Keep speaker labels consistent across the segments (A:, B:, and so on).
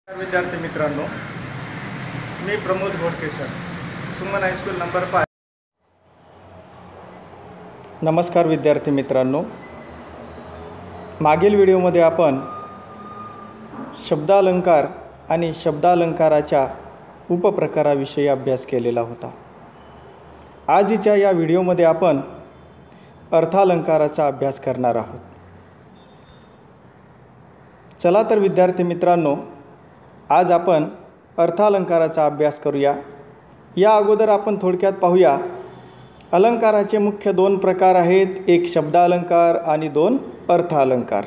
A: विद्यार्थी मित्रांनो, मी Pramod घोडकेसर, Suman high school number 5. नमस्कार विद्यार्थी मित्रांनो, मागील व्हिडिओमध्ये आपण शब्दालंकार आणि शब्दालंकाराच्या उपप्रकाराविषयी अभ्यास केलेला होता. आजच्या या व्हिडिओमध्ये आपण अर्थालंकाराचा अभ्यास करणार आहोत. चला तर विद्यार्थी मित्रांनो, आज आपण अर्थालंकाराचा अभ्यास करूया. या अगोदर आपण थोडक्यात पाहूया. अलंकाराचे मुख्य दोन प्रकार आहेत, एक शब्दालंकार आणि दोन अर्थालंकार.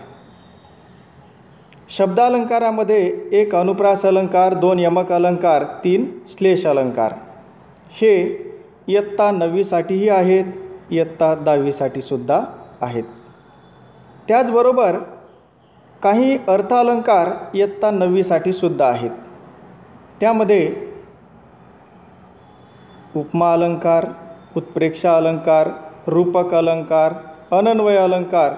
A: शब्दालंकारामध्ये एक अनुप्रास अलंकार, दोन यमक अलंकार, तीन श्लेष अलंकार. हे इयत्ता 9वी साठीही आहेत, इयत्ता 10वी साठी सुद्धा आहेत. त्याचबरोबर काही अर्थालंकार इयत्ता 9वी साठी सुद्धा आहेत. त्यामध्ये उपमा अलंकार, उत्प्रेक्षा अलंकार, रूपक अलंकार, अनन्वय अलंकार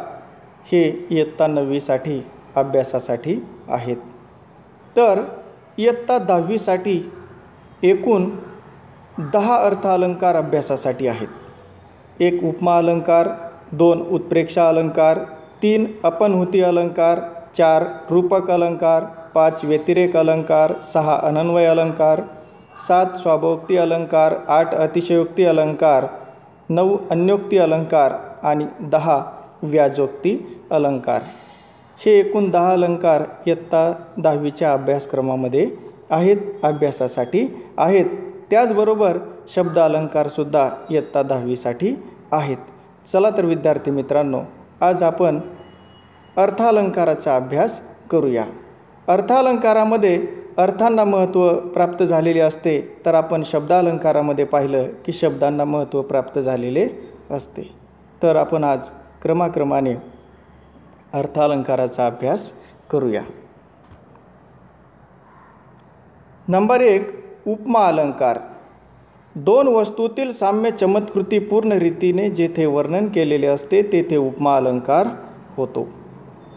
A: हे इयत्ता 9वी साठी अभ्यासासाठी आहेत. तर इयत्ता 10वी साठी एकूण 10 अर्थालंकार अभ्यासासाठी आहेत. एक उपमा अलंकार, दोन उत्प्रेक्षा अलंकार, 3 अपनहुती अलंकार, 4 रूपक अलंकार, 5 व्यतिरेक अलंकार, 6 अनन्वय अलंकार, 7 स्वाभोक्ती अलंकार, 8 अतिशयोक्ती अलंकार, 9 अन्योक्ती अलंकार आणि 10 व्याजोक्ती अलंकार. हे एकूण 10 अलंकार इयत्ता 10वीच्या अभ्यासक्रमामध्ये आहेत, अभ्यासासाठी आहेत. त्याचबरोबर शब्द अलंकारसुद्धा इयत्ता 10वी साठी आहेत. चला तर विद्यार्थी मित्रांनो, आज आपण अर्थालंकाराचा अभ्यास करूया. अर्थालंकारामध्ये अर्थांना महत्त्व प्राप्त झालेले असते, तर आपण शब्दालंकारामध्ये पाहिलं की शब्दांना महत्त्व प्राप्त झालेले असते. तर आपण आज क्रमाक्रमाने अर्थालंकाराचा अभ्यास करूया. नंबर 1, उपमा अलंकार. दोन वस्तूतील साम्य चमत्कृती पूर्ण रीतीने जेथे वर्णन केलेले असते तेथे उपमा अलंकार होतो.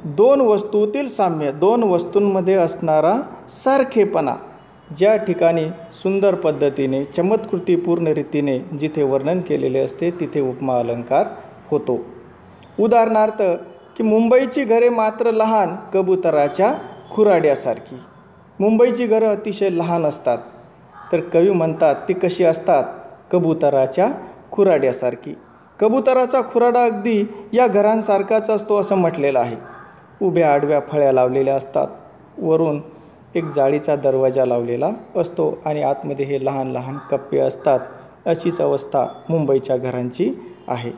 A: दोन वस्तूतील साम्य, दोन वस्तूंमध्ये असणारा सारखेपणा ज्या ठिकाणी सुंदर पद्धतीने चमत्कृती पूर्ण रीतीने जिथे वर्णन केलेले असते तिथे उपमा अलंकार होतो. उदाहरणार्थ की मुंबईची घरे मात्र लहान कबुतराच्या खुराड्यासारखी. मुंबईची घरं अतिशय लहान असतात, तर कवी म्हणतात ती कशी असतात? कबुतराच्या खुराड्यासारखी. कबुतराचा खुराडा अगदी या घरांसारखाच असतो असं म्हटलेलं आहे. उभ्या आडव्या फळ्या लावलेल्या असतात, वरून एक जाळीचा दरवाजा लावलेला असतो आणि आतमध्ये हे लहान लहान कप्पे असतात. अशीच अवस्था मुंबईच्या घरांची आहे.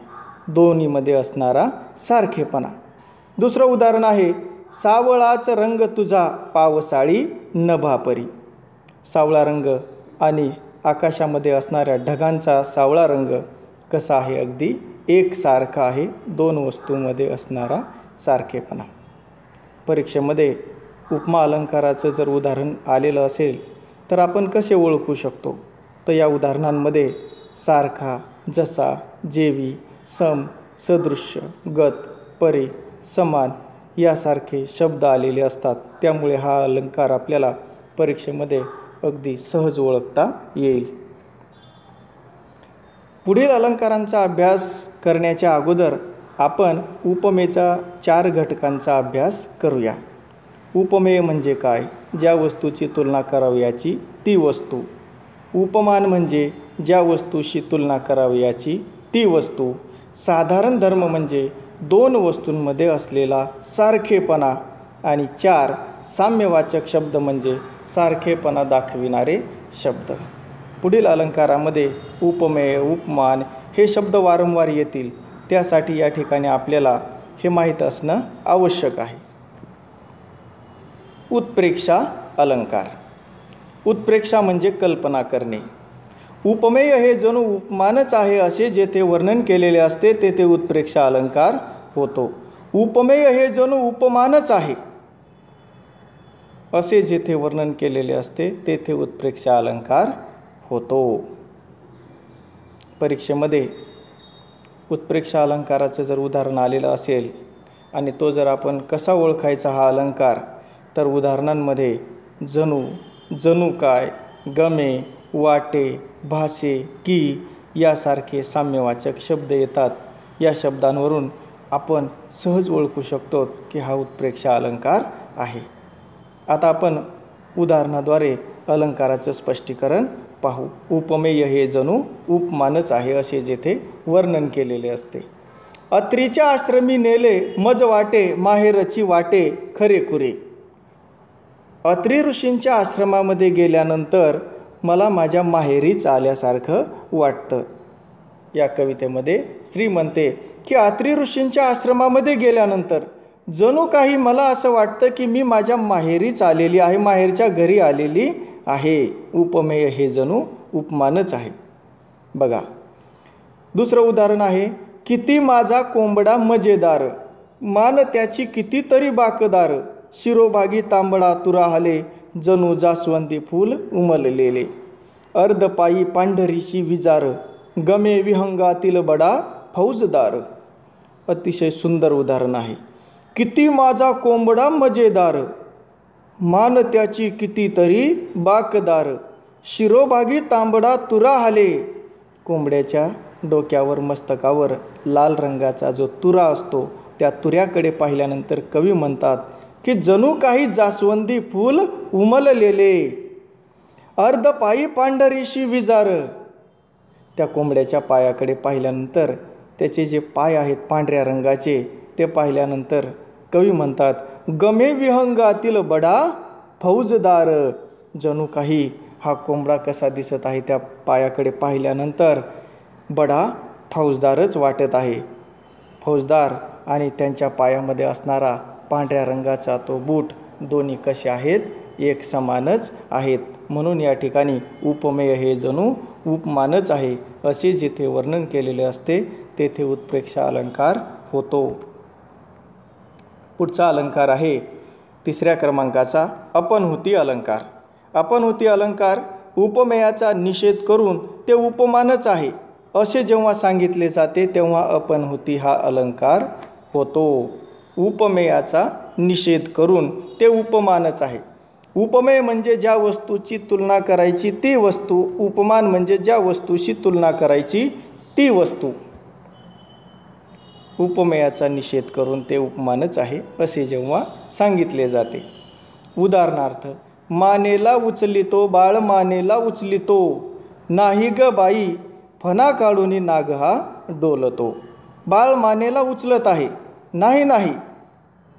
A: दोन्हीमध्ये असणारा सारखेपणा. दुसरं उदाहरण आहे, सावळाच रंग तुझा पावसाळी नभापरी. सावळा रंग आणि आकाशामध्ये असणाऱ्या ढगांचा सावळा रंग कसा आहे? अगदी एकसारखा आहे. दोन वस्तूंमध्ये असणारा सारखेपणा. परीक्षेमध्ये उपमा अलंकाराचं जर उदाहरण आलेलं असेल तर आपण कसे ओळखू शकतो? तर या उदाहरणांमध्ये सारखा, जसा, जेवी, सम, सदृश्य, गत, परी, समान यासारखे शब्द आलेले असतात. त्यामुळे हा अलंकार आपल्याला परीक्षेमध्ये अगदी सहज ओळखता येईल. पुढील अलंकारांचा अभ्यास करण्याच्या अगोदर आपण उपमेचा 4 घटकांचा अभ्यास करूया. उपमेय म्हणजे काय? ज्या वस्तूची तुलना करावयाची ती वस्तू. उपमान म्हणजे ज्या वस्तूशी तुलना करावयाची ती वस्तू. साधारण धर्म म्हणजे दोन वस्तूंमध्ये असलेला सारखेपणा. आणि 4 साम्यवाचक शब्द म्हणजे सारखेपणा दाखविणारे शब्द. पुढील अलंकारामध्ये उपमेय, उपमान हे शब्द वारंवार येतील. त्यासाठी या ठिकाणी आपल्याला हे माहीत असणं आवश्यक आहे. उत्प्रेक्षा अलंकार. उत्प्रेक्षा म्हणजे कल्पना करणे. उपमेय हे जणू उपमानच आहे असे जेथे वर्णन केलेले असते तेथे उत्प्रेक्षा अलंकार होतो. उपमेय हे जणू उपमानच आहे असे जेथे वर्णन केलेले असते तेथे उत्प्रेक्षा अलंकार होतो. परीक्षेमध्ये उत्प्रेक्षा अलंकाराचं जर उदाहरण आलेलं असेल आणि तो जर आपण कसा ओळखायचा हा अलंकार, तर उदाहरणांमध्ये जणू, जणू काय, गमे, वाटे, भासे, की यासारखे साम्यवाचक शब्द येतात. या शब्दांवरून आपण सहज ओळखू शकतो की हा उत्प्रेक्षा अलंकार आहे. आता आपण उदाहरणाद्वारे अलंकाराचं स्पष्टीकरण पाहू. उपमेय हे जणू उपमानच आहे असे जेथे वर्णन केलेले असते. अत्रीच्या आश्रमी नेले मज वाटे, माहेरची वाटे खरेखुरे. अत्री ऋषींच्या आश्रमामध्ये गेल्यानंतर मला माझ्या माहेरीच आल्यासारखं वाटतं. या कवितेमध्ये स्त्री म्हणते की अत्री ऋषींच्या आश्रमामध्ये गेल्यानंतर जणू काही मला असं वाटतं की मी माझ्या माहेरीच आलेली आहे, माहेरच्या घरी आलेली आहे. उपमेय हे जणू उपमानच आहे. बघा, दुसरं उदाहरण आहे. किती माझा कोंबडा मजेदार, मान त्याची कितीतरी बाकदार. शिरोभागी तांबडा तुरा हाले, जणू जास्वंदी फूल उमललेले. अर्धपायी पांढरीशी विजार, गमे विहंगातील बडा फौजदार. अतिशय सुंदर उदाहरण आहे. किती माझा कोंबडा मजेदार, मान त्याची कितीतरी बाकदार. शिरोभागी तांबडा तुरा हाले. कोंबड्याच्या डोक्यावर, मस्तकावर लाल रंगाचा जो तुरा असतो, त्या तुऱ्याकडे पाहिल्यानंतर कवी म्हणतात की जणू काही जास्वंदी फूल उमललेले. अर्धपायी पांढरीशी विजार. त्या कोंबड्याच्या पायाकडे पाहिल्यानंतर त्याचे जे पाय आहेत पांढऱ्या रंगाचे, ते पाहिल्यानंतर कवी म्हणतात गमे विहंगातील बडा फौजदार. जणू काही हा कोंबडा कसा दिसत आहे त्या पायाकडे पाहिल्यानंतर बडा फौजदारच वाटत आहे. फौजदार आणि त्यांच्या पायामध्ये असणारा पांढऱ्या रंगाचा तो बूट, दोन्ही कसे आहेत, एक समानच आहेत. म्हणून या ठिकाणी उपमेय हे जणू उपमानच आहे असे जिथे वर्णन केलेले असते तेथे उत्प्रेक्षा अलंकार होतो. पुढचा अलंकार आहे 3ऱ्या क्रमांकाचा अपनहुती अलंकार. अपनहुती अलंकार उपमेयाचा निषेध करून ते उपमानच आहे असे जेव्हा सांगितले जाते तेव्हा अपनहुती हा अलंकार होतो. उपमेयाचा निषेध करून ते उपमानच आहे. उपमेय म्हणजे ज्या वस्तूची तुलना करायची ती वस्तू, उपमान म्हणजे ज्या वस्तूशी तुलना करायची ती वस्तू. उपमेयाचा निषेध करून ते उपमानच आहे असे जेव्हा सांगितले जाते. उदाहरणार्थ, मानेला उचलितो बाळ मानेला उचलितो, नाही ग बाई फणा काढून नाग हा डोलतो. बाळ मानेला उचलत आहे, नाही नाही,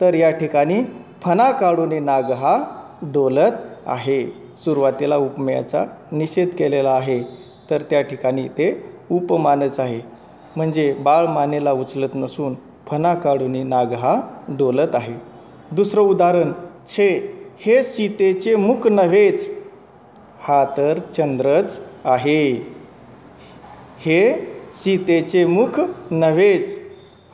A: तर या ठिकाणी फणा काढून नाग हा डोलत आहे. सुरुवातीला उपमेयाचा निषेध केलेला आहे तर त्या ठिकाणी ते उपमानच आहे. म्हणजे बाळ मानेला उचलत नसून फणा काढून नाग हा डोलत आहे. दुसरं उदाहरण, छे हे सीतेचे मुख नव्हेच, हा तर चंद्रच आहे. हे सीतेचे मुख नव्हेच,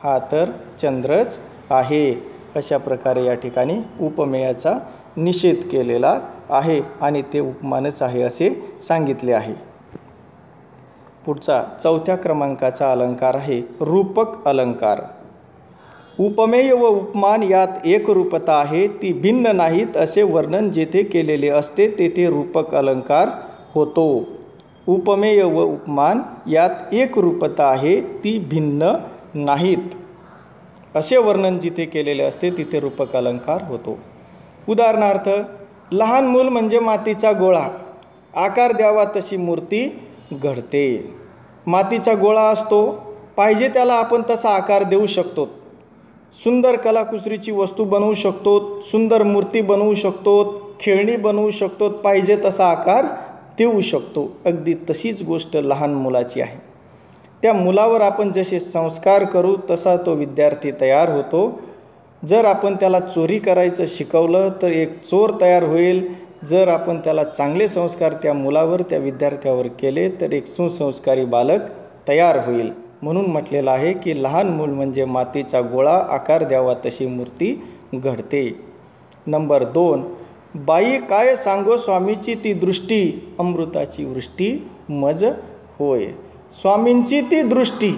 A: हा तर चंद्रच आहे. अशा प्रकारे या ठिकाणी उपमेयाचा निषेध केलेला आहे आणि ते उपमानच आहे असे सांगितले आहे. पुढचा 4थ्या क्रमांकाचा अलंकार आहे रूपक अलंकार. उपमेय व उपमान यात एकरूपता आहे, ती भिन्न नाहीत असे वर्णन जेथे केलेले असते तेथे रूपक अलंकार होतो. उपमेय व उपमान यात एकरूपता आहे, ती भिन्न नाहीत असे वर्णन जिथे केलेले असते तिथे रूपक अलंकार होतो. उदाहरणार्थ, लहान मूल म्हणजे मातीचा गोळा, आकार द्यावा तशी मूर्ती घडते. मातीचा गोळा असतो, पाहिजे त्याला आपण तसा आकार देऊ शकतो. सुंदर कलाकुसरीची वस्तू बनवू शकतो, सुंदर मूर्ती बनवू शकतो, खेळणी बनवू शकतो, पाहिजे तसा आकार देऊ शकतो. अगदी तशीच गोष्ट लहान मुलाची आहे. त्या मुलावर आपण जसे संस्कार करू तसा तो विद्यार्थी तयार होतो. जर आपण त्याला चोरी करायचं शिकवलं तर एक चोर तयार होईल. जर आपण त्याला चांगले संस्कार त्या मुलावर, त्या विद्यार्थ्यावर केले तर एक सुसंस्कारी बालक तयार होईल. म्हणून म्हटलेलं आहे की लहान मूल म्हणजे मातीचा गोळा, आकार द्यावा तशी मूर्ती घडते. नंबर 2, बाई काय सांगो स्वामीची ती दृष्टी, अमृताची वृष्टी मज होय. स्वामींची ती दृष्टी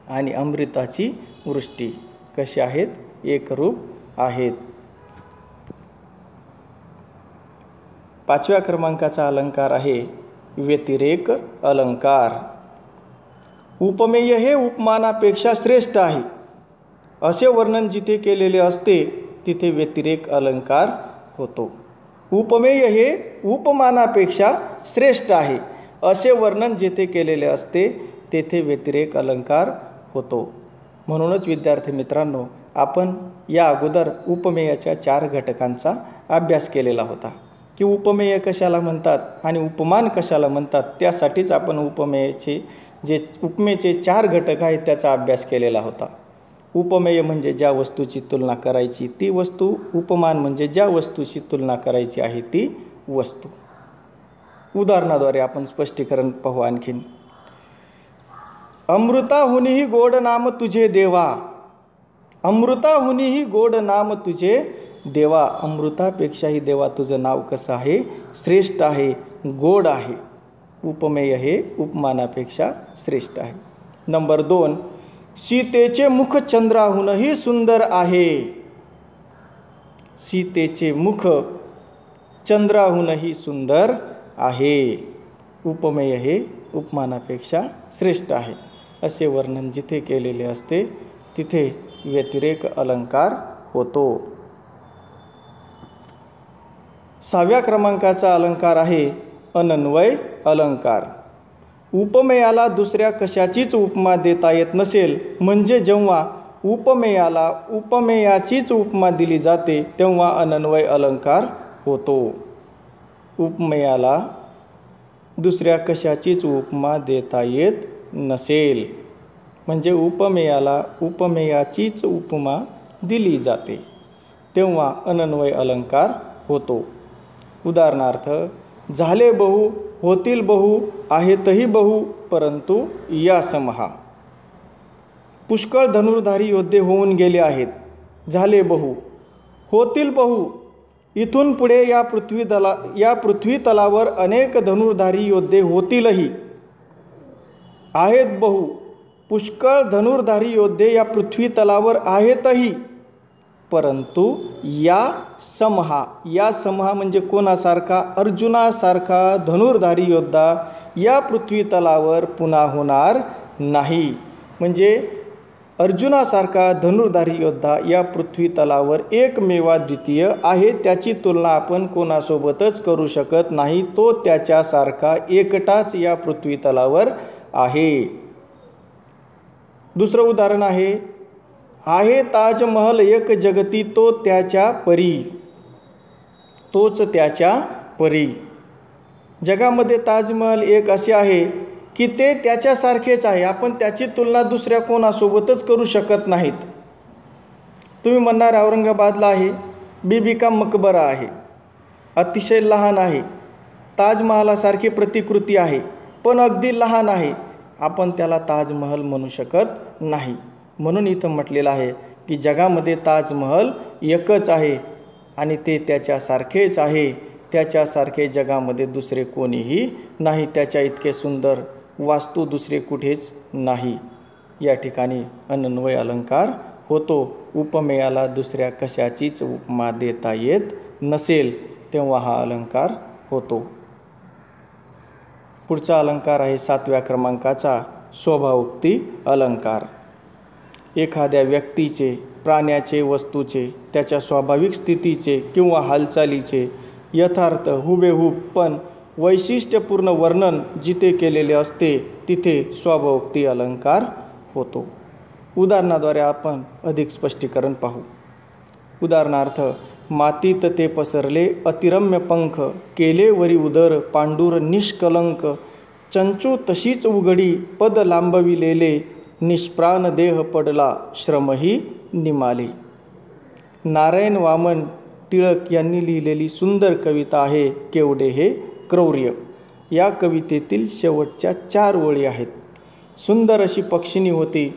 A: आणि अमृताची वृष्टी कशी आहेत, एकरूप आहेत. 5व्या क्रमांकाचा अलंकार आहे व्यतिरेक अलंकार. उपमेय हे उपमानापेक्षा श्रेष्ठ आहे असे वर्णन जिथे केलेले असते तिथे व्यतिरेक अलंकार होतो. उपमेय हे उपमानापेक्षा श्रेष्ठ आहे असे वर्णन जिथे केलेले असते तेथे व्यतिरेक अलंकार होतो. म्हणूनच विद्यार्थी मित्रांनो, आपण या अगोदर उपमेयाच्या 4 घटकांचा अभ्यास केलेला होता की उपमेय कशाला म्हणतात आणि उपमान कशाला म्हणतात. त्यासाठीच आपण उपमेचे 4 घटक आहेत त्याचा अभ्यास केलेला होता. उपमेय म्हणजे ज्या वस्तूची तुलना करायची ती वस्तू, उपमान म्हणजे ज्या वस्तूशी तुलना करायची आहे ती वस्तू. उदाहरणाद्वारे आपण स्पष्टीकरण पाहू आणखीन. अमृताहुनीही गोड नाम तुझे देवा. अमृताहुनीही गोड नाम तुझे देवा. अमृतापेक्षाही देवा तुझं नाव कसं आहे? श्रेष्ठ आहे, गोड आहे. उपमेय हे उपमानापेक्षा श्रेष्ठ आहे. नंबर 2, सीतेचे मुख चंद्राहूनही सुंदर आहे. सीतेचे मुख चंद्राहूनही सुंदर आहे. उपमेय हे उपमानापेक्षा श्रेष्ठ आहे असे वर्णन जिथे केलेले असते तिथे व्यतिरेक अलंकार होतो. 6व्या क्रमांकाचा अलंकार आहे अनन्वय अलंकार. उपमेयाला दुसऱ्या कशाचीच उपमा देता येत नसेल म्हणजे जेव्हा उपमेयाला उपमेयाचीच उपमा दिली जाते तेव्हा अनन्वय अलंकार होतो. उपमेयाला दुसऱ्या कशाचीच उपमा देता येत नसेल म्हणजे उपमेयाला उपमेयाचीच उपमा दिली जाते तेव्हा अनन्वय अलंकार होतो. उदाहरणार्थ, झाले बहु, होतील बहु, आहेतही बहु, परंतु या समहा. पुष्कळ धनुर्धारी योद्धे होऊन गेले आहेत. झाले बहु, होतील बहु. इथून पुढे या पृथ्वी तलावर अनेक धनुर्धारी योद्धे होतीलही. आहेत बहु, पुष्कळ धनुर्धारी योद्धे या पृथ्वी तलावर आहेतही, परंतु या समहा. या समहा म्हणजे कोणासारखा? अर्जुनासारखा धनुर्धारी योद्धा या पृथ्वी तलावर पुन्हा होणार नाही. म्हणजे अर्जुनासारखा धनुर्धारी योद्धा या पृथ्वी तलावर एकमेवा द्वितीय आहे. त्याची तुलना आपण कोणासोबतच करू शकत नाही. तो त्याच्यासारखा एकटाच या पृथ्वी तलावर आहे. दुसरं उदाहरण आहे ताजमहल एक जगती तो त्याच्या परी. तोच त्याच्या परी. जगामध्ये ताजमहल एक असे आहे की ते त्याच्यासारखेच आहे. आपण त्याची तुलना दुसऱ्या कोणासोबतच करू शकत नाहीत. तुम्ही म्हणणार औरंगाबादला आहे, बीबी का मकबरा आहे, अतिशय लहान आहे. ताजमहालासारखी प्रतिकृती आहे पण अगदी लहान आहे. आपण त्याला ताजमहल म्हणू शकत नाही. म्हणून इथं म्हटलेलं आहे की जगामध्ये ताजमहल एकच आहे आणि ते त्याच्यासारखेच आहे. त्याच्यासारखे जगामध्ये दुसरे कोणीही नाही. त्याच्या इतके सुंदर वास्तू दुसरे कुठेच नाही. या ठिकाणी अनन्वय अलंकार होतो. उपमेयाला दुसऱ्या कशाचीच उपमा देता येत नसेल तेव्हा हा अलंकार होतो. पुढचा अलंकार आहे 7व्या क्रमांकाचा स्वभावोक्ती अलंकार. एखाद्या व्यक्तीचे, प्राण्याचे, वस्तूचे, त्याच्या स्वाभाविक स्थितीचे किंवा हालचालीचे यथार्थ हुबेहूब पण वैशिष्ट्यपूर्ण वर्णन जिथे केलेले असते तिथे स्वभावोक्ती अलंकार होतो. उदाहरणाद्वारे आपण अधिक स्पष्टीकरण पाहू. उदाहरणार्थ, मातीत ते पसरले अतिरम्य पंख, केले वरी उदर पांडुर निष्कलंक, चंचू तशीच उघडी पद लांबविलेले, निष्प्राण देह पडला श्रमही निमाले. नारायण वामन टिळक यांनी लिहिलेली सुंदर कविता आहे केवढे हे क्रौर्य. या कवितेतील शेवटच्या 4 ओळी आहेत. सुंदर अशी पक्षिणी होती.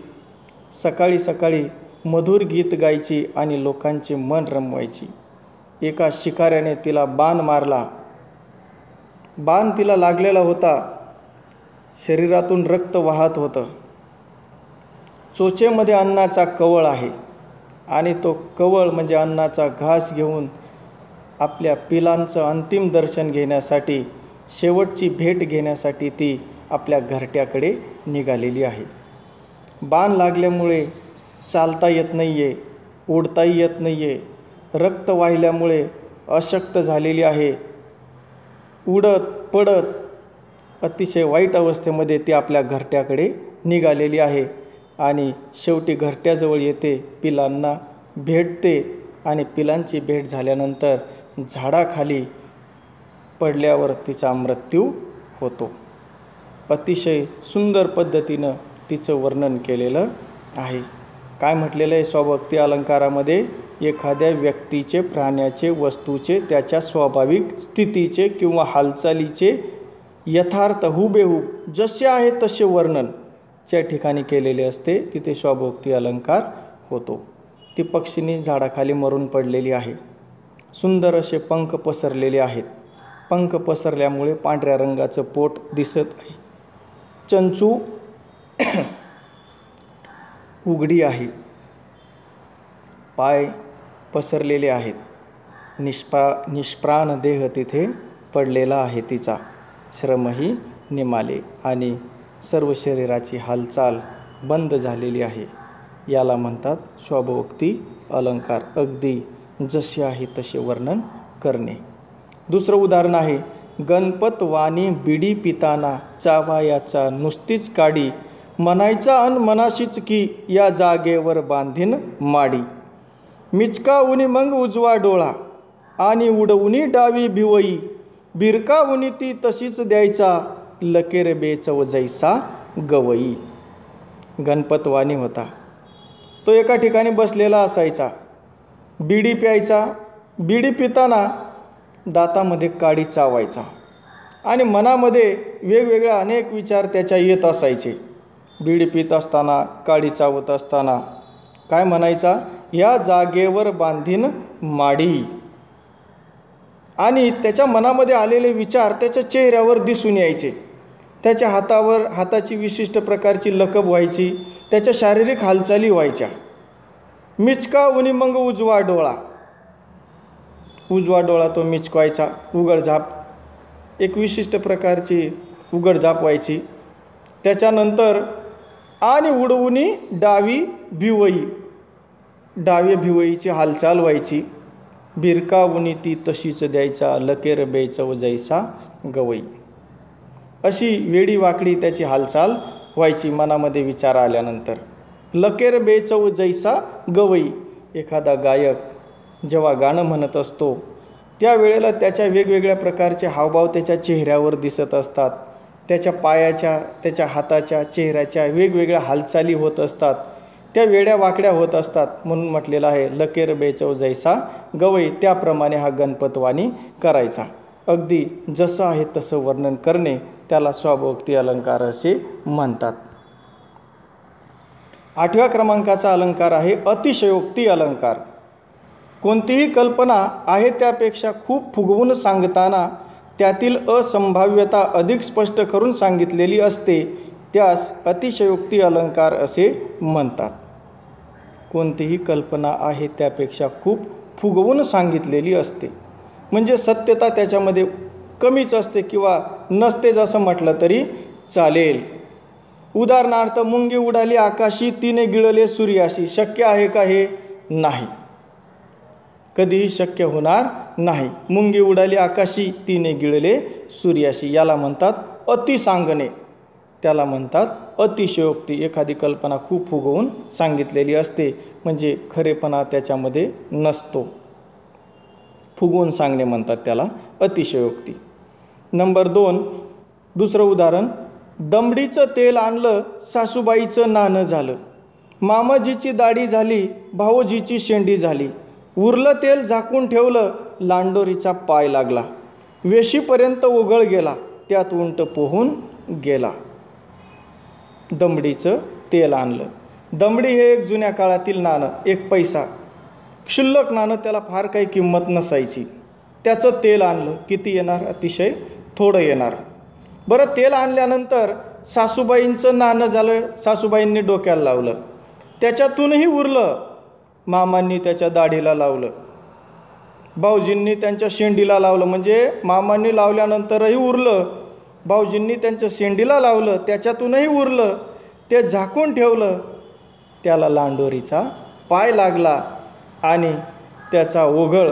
A: सकाळी सकाळी मधुर गीत गायची आणि लोकांचे मन रमवायची. एका शिकाऱ्याने तिला बाण मारला. बाण तिला लागलेला होता. शरीरातून रक्त वाहत होतं. चोचेमध्ये अन्नाचा कवळ आहे आणि तो कवळ म्हणजे अन्नाचा घास घेऊन आपल्या पिलांचं अंतिम दर्शन घेण्यासाठी, शेवटची भेट घेण्यासाठी ती आपल्या घरट्याकडे निघालेली आहे. बाण लागल्यामुळे चालता येत नाही आहे, उडताही येत नाही आहे, रक्त वाहिल्यामुळे अशक्त झालेली आहे. उडत पडत अतिशय वाईट अवस्थेमध्ये ती आपल्या घरट्याकडे निघालेली आहे आणि शेवटी घरट्याजवळ येते, पिलांना भेटते आणि पिलांची भेट झाल्यानंतर झाडाखाली पडल्यावर तिचा मृत्यू होतो. अतिशय सुंदर पद्धतीनं तिचं वर्णन केलेलं आहे. काय म्हटलेलं आहे स्वभोक्ती अलंकारामध्ये? एखाद्या व्यक्तीचे, प्राण्याचे, वस्तूचे, त्याच्या स्वाभाविक स्थितीचे किंवा हालचालीचे यथार्थ हुबेहूब जसे आहे तसे वर्णन ज्या ठिकाणी केलेले असते तिथे स्वभोक्ती अलंकार होतो. ती पक्षिणी झाडाखाली मरून पडलेली आहे. सुंदर असे पंख पसरलेले आहेत. पंख पसरल्यामुळे पांढऱ्या रंगाचं पोट दिसत आहे. चंचू उघडी आहे. पाय पसरलेले आहेत. निष्प्राण देह तिथे पडलेला आहे. तिचा श्रमही निमाले आणि सर्व शरीराची हालचाल बंद झालेली आहे. याला म्हणतात स्वभोक्ती अलंकार. अगदी जसे आहे तसे वर्णन करणे. दुसरं उदाहरण आहे, गणपत वाणी बिडी पिताना चावायाचा नुसतीच काडी, म्हणायचा अन मनाशीच की या जागेवर बांधीन माडी. मिचकावुनी मग उजवा डोळा आणि उडवुनी डावी भिवई, भिरकावुनी ती तशीच द्यायचा लकेर बेचव जैसा गवई. गणपतवाणी होता. तो एका ठिकाणी बसलेला असायचा. बिडी प्यायचा. बिडी पिताना दातामध्ये काडी चावायचा आणि मनामध्ये वेगवेगळ्या अनेक विचार त्याच्या येत असायचे. बिडी पित असताना, काडी चावत असताना काय म्हणायचा? या जागेवर बांधीन माडी. आणि त्याच्या मनामध्ये आलेले विचार त्याच्या चेहऱ्यावर दिसून यायचे. त्याच्या हाताची विशिष्ट प्रकारची लकब व्हायची. त्याच्या शारीरिक हालचाली व्हायच्या. मिचकावुनी मग उजवा डोळा. उजवा डोळा तो मिचकायचा. उघडझाप, एक विशिष्ट प्रकारची उघडझाप व्हायची. त्याच्यानंतर आणि उडवुनी डावी भिवई, डाव्या भिवईची हालचाल व्हायची. भिरकावुनी ती तशीच द्यायचा लकेर बेचव जैसा गवई. अशी वेडी वाकडी त्याची हालचाल व्हायची मनामध्ये विचार आल्यानंतर. लकेर बेचव जैसा गवई. एखादा गायक जेव्हा गाणं म्हणत असतो त्यावेळेला त्याच्या वेगवेगळ्या प्रकारचे हावभाव त्याच्या चेहऱ्यावर दिसत असतात. त्याच्या पायाच्या, त्याच्या हाताच्या, चेहऱ्याच्या वेगवेगळ्या हालचाली होत असतात. त्या वेड्या वाकड्या होत असतात. म्हणून म्हटलेलं आहे लकेर बेचव जैसा गवई. त्याप्रमाणे हा गणपतवाणी करायचा. अगदी जसं आहे तसं वर्णन करणे त्याला स्वभोक्ती अलंकार असे म्हणतात. 8व्या क्रमांकाचा अलंकार आहे अतिशयोक्ती अलंकार. कोणतीही कल्पना आहे त्यापेक्षा खूप फुगवून सांगताना त्यातील असंभाव्यता अधिक स्पष्ट करून सांगितलेली असते, त्यास अतिशयोक्ती अलंकार असे म्हणतात. कोणतीही कल्पना आहे त्यापेक्षा खूप फुगवून सांगितलेली असते म्हणजे सत्यता त्याच्यामध्ये कमीच असते किंवा नसतेच असं म्हटलं तरी चालेल. उदाहरणार्थ, मुंगी उडाली आकाशी तिने गिळले सूर्याशी. शक्य आहे का हे? नाही, कधीही शक्य होणार नाही. मुंगी उडाली आकाशी तिने गिळले सूर्याशी. याला म्हणतात अति सांगणे. त्याला म्हणतात अतिशयोक्ती. एखादी कल्पना खूप फुगवून सांगितलेली असते म्हणजे खरेपणा त्याच्यामध्ये नसतो. फुगवून सांगणे म्हणतात त्याला अतिशयोक्ती. नंबर 2, दुसरं उदाहरण, दमडीचं तेल आणलं सासूबाईचं नाणं झालं, मामाजीची दाढी झाली भाऊजीची शेंडी झाली, उरलं तेल झाकून ठेवलं लांडोरीचा पाय लागला, वेशीपर्यंत उघळ गेला त्यात उंट पोहून गेला. दमडीचं तेल आणलं. दमडी हे एक जुन्या काळातील नाणं, 1 पैसा, क्षुल्लक नाणं, त्याला फार काही किंमत नसायची. त्याचं तेल आणलं. किती येणार? अतिशय थोडं येणार. बरं, तेल आणल्यानंतर सासूबाईंचं नाणं झालं. सासूबाईंनी डोक्याला लावलं. त्याच्यातूनही उरलं. मामांनी त्याच्या दाढीला लावलं. भाऊजींनी त्यांच्या शेंडीला लावलं, म्हणजे मामांनी लावल्यानंतरही उरलं, भाऊजींनी त्यांच्या शेंडीला लावलं, त्याच्यातूनही उरलं, ते झाकून ठेवलं, त्याला लांडोरीचा पाय लागला आणि त्याचा ओघळ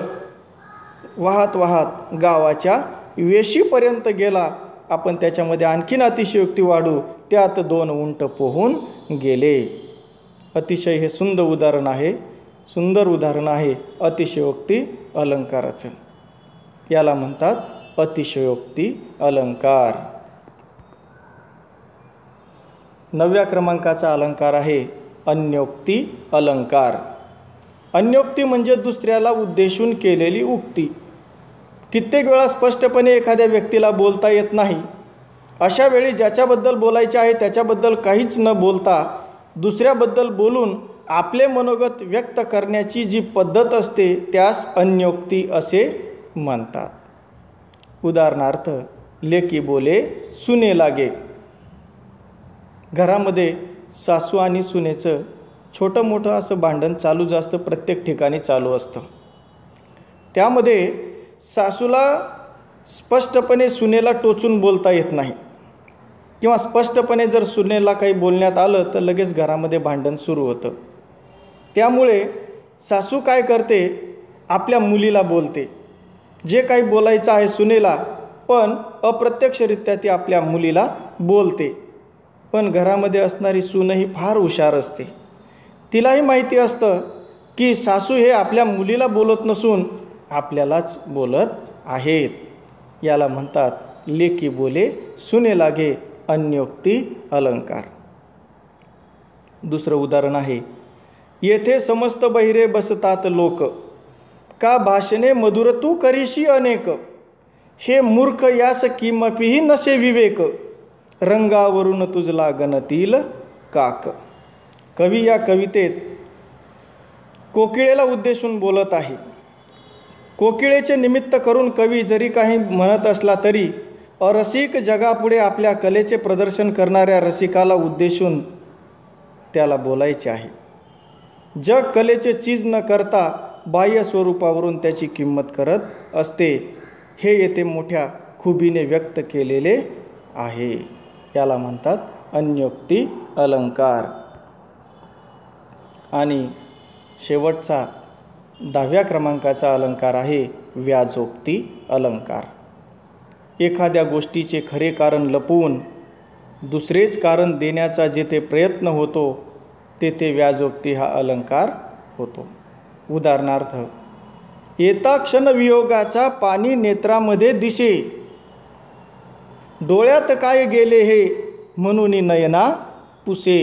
A: वाहत वाहत गावाच्या वेशीपर्यंत गेला. आपण त्याच्यामध्ये आणखीन अतिशयोक्ती वाढू, त्यात 2 उंट पोहून गेले. अतिशय हे सुंदर उदाहरण आहे अतिशयोक्ती अलंकाराचं. याला म्हणतात अतिशयोक्ती अलंकार. 9व्या क्रमांकाचा अलंकार आहे अन्योक्ती अलंकार. अन्योक्ती म्हणजे दुसऱ्याला उद्देशून केलेली उक्ती. कित्येक वेळा स्पष्टपणे एखाद्या व्यक्तीला बोलता येत नाही. अशा वेळी ज्याच्याबद्दल बोलायचे आहे त्याच्याबद्दल काहीच न बोलता दुसऱ्याबद्दल बोलून आपले मनोगत व्यक्त करण्याची जी पद्धत असते त्यास अन्योक्ती असे म्हणतात. उदाहरणार्थ, लेकी बोले सुने लागे. घरामध्ये सासू आणि सुनेचं छोटं मोठं असं भांडण चालूच असतं, प्रत्येक ठिकाणी चालू असतं. त्यामध्ये सासूला स्पष्टपणे सुनेला टोचून बोलता येत नाही, किंवा स्पष्टपणे जर सुनेला काही बोलण्यात आलं तर लगेच घरामध्ये भांडण सुरू होतं. त्यामुळे सासू काय करते, आपल्या मुलीला बोलते, जे काही बोलायचं आहे सुनेला, पण अप्रत्यक्षरित्या ती आपल्या मुलीला बोलते. पण घरामध्ये असणारी सूनही फार हुशार असते. तिलाही माहिती असतं की सासू हे आपल्या मुलीला बोलत नसून आपल्यालाच बोलत आहेत. याला म्हणतात लेकी बोले सुने लागे, अन्योक्ती अलंकार. दुसरं उदाहरण आहे, येथे समस्त बहिरे बसतात लोक, का भाषणे मधुर तू करीशी अनेक, हे मूर्ख यास किमपीही नसे विवेक, रंगावरून तुझला गणतील काक. कवी या कवितेत कोकिळेला उद्देशून बोलत आहे. कोकिळेचे निमित्त करून कवी जरी काही म्हणत असला तरी अरसिक जगापुढे आपल्या कलेचे प्रदर्शन करणाऱ्या रसिकाला उद्देशून त्याला बोलायचे आहे. जग कलेचे चीज न करता बाह्य स्वरूपावरून त्याची किंमत करत असते, हे येथे मोठ्या खुबीने व्यक्त केलेले आहे. याला म्हणतात अन्योक्ती अलंकार. आणि शेवटचा 10व्या क्रमांकाचा अलंकार आहे व्याजोक्ती अलंकार. एखाद्या गोष्टीचे खरे कारण लपवून दुसरेच कारण देण्याचा जेथे प्रयत्न होतो तेथे व्याजोक्ती हा अलंकार होतो. उदाहरणार्थ, येता क्षण वियोगाचा पाणी नेत्रामध्ये दिसे, डोळ्यात काय गेले हे म्हणून नयना पुसे.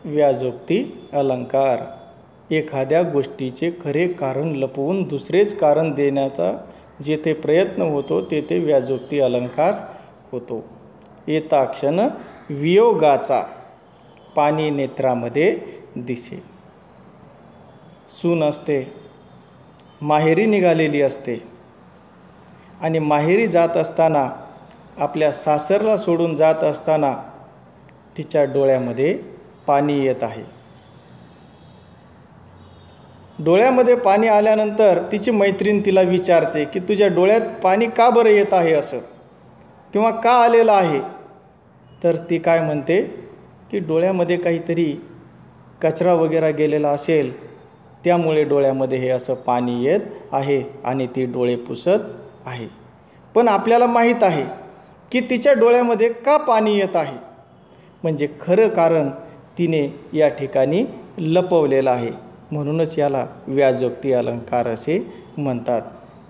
A: व्याजोक्ती अलंकार. एखाद्या गोष्टीचे खरे कारण लपवून दुसरेच कारण देण्याचा जेथे प्रयत्न होतो तेथे व्याजोक्ती अलंकार होतो. येता क्षण वियोगाचा पाणी नेत्रामध्ये दिसे. सून असते, माहेरी निघालेली असते आणि माहेरी जात असताना, आपल्या सासरला सोडून जात असताना तिच्या डोळ्यामध्ये पाणी येत आहे. डोळ्यामध्ये पाणी आल्यानंतर तिची मैत्रीण तिला विचारते की तुझ्या डोळ्यात पाणी का बरं येत आहे असं, किंवा का आलेलं आहे. तर ती काय म्हणते की डोळ्यामध्ये काहीतरी कचरा वगैरे गेलेला असेल, त्यामुळे डोळ्यामध्ये हे असं पाणी येत आहे आणि ती डोळे पुसत आहे. पण आपल्याला माहीत आहे की तिच्या डोळ्यामध्ये का पाणी येत आहे, म्हणजे खरं कारण तिने या ठिकाणी लपवलेलं आहे. म्हणूनच याला व्याजोक्ती अलंकार असे म्हणतात.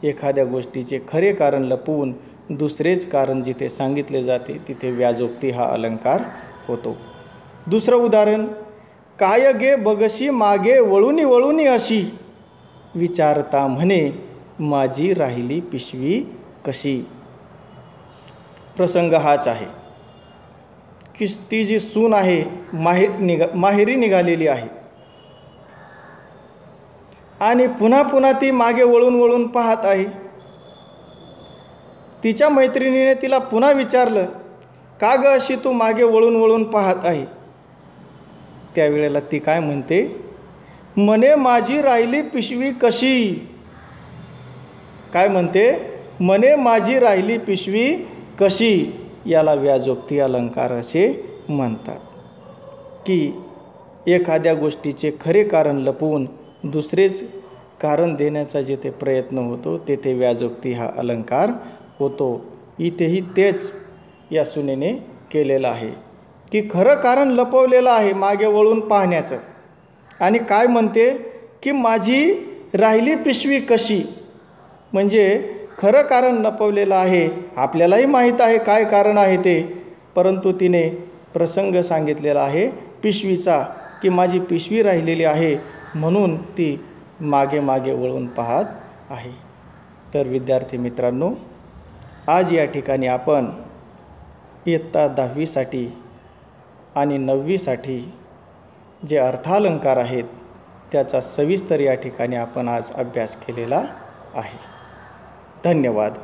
A: एखाद्या गोष्टीचे खरे कारण लपवून दुसरेच कारण जिथे सांगितले जाते तिथे व्याजोक्ती हा अलंकार होतो. दुसरं उदाहरण, काय गे बगशी मागे वळूनी वळूनी अशी, विचारता म्हणे माझी राहिली पिशवी कशी. प्रसंग हाच आहे की ती जी सून आहे माहेरी निघालेली आहे आणि पुन्हा पुन्हा ती मागे वळून वळून पाहत आहे. तिच्या मैत्रिणीने तिला पुन्हा विचारलं, का ग अशी तू मागे वळून वळून पाहत आहे. त्यावेळेला ती काय म्हणते, म्हणे माझी राहिली पिशवी कशी. काय म्हणते? म्हणे माझी राहिली पिशवी कशी. याला व्याजोक्ती अलंकार असे म्हणतात. की एखाद्या गोष्टीचे खरे कारण लपवून दुसरेच कारण देण्याचा जिथे प्रयत्न होतो तेथे व्याजोक्ती हा अलंकार होतो. इथेही तेच या सुनेने केलेलं आहे की खरं कारण लपवलेलं आहे मागे वळून पाहण्याचं. आणि काय म्हणते की माझी राहिली पिशवी कशी. म्हणजे खरं कारण लपवलेलं आहे. आपल्यालाही माहीत आहे काय कारण आहे ते, परंतु तिने प्रसंग सांगितलेला आहे पिशवीचा, की माझी पिशवी राहिलेली आहे म्हणून ती मागे मागे वळून पाहत आहे. तर विद्यार्थी मित्रांनो, आज या ठिकाणी आपण इयत्ता 10वीसाठी आणि 9वीसाठी जे अर्थालंकार आहेत त्याचा सविस्तर या ठिकाणी आपण आज अभ्यास केलेला आहे. धन्यवाद.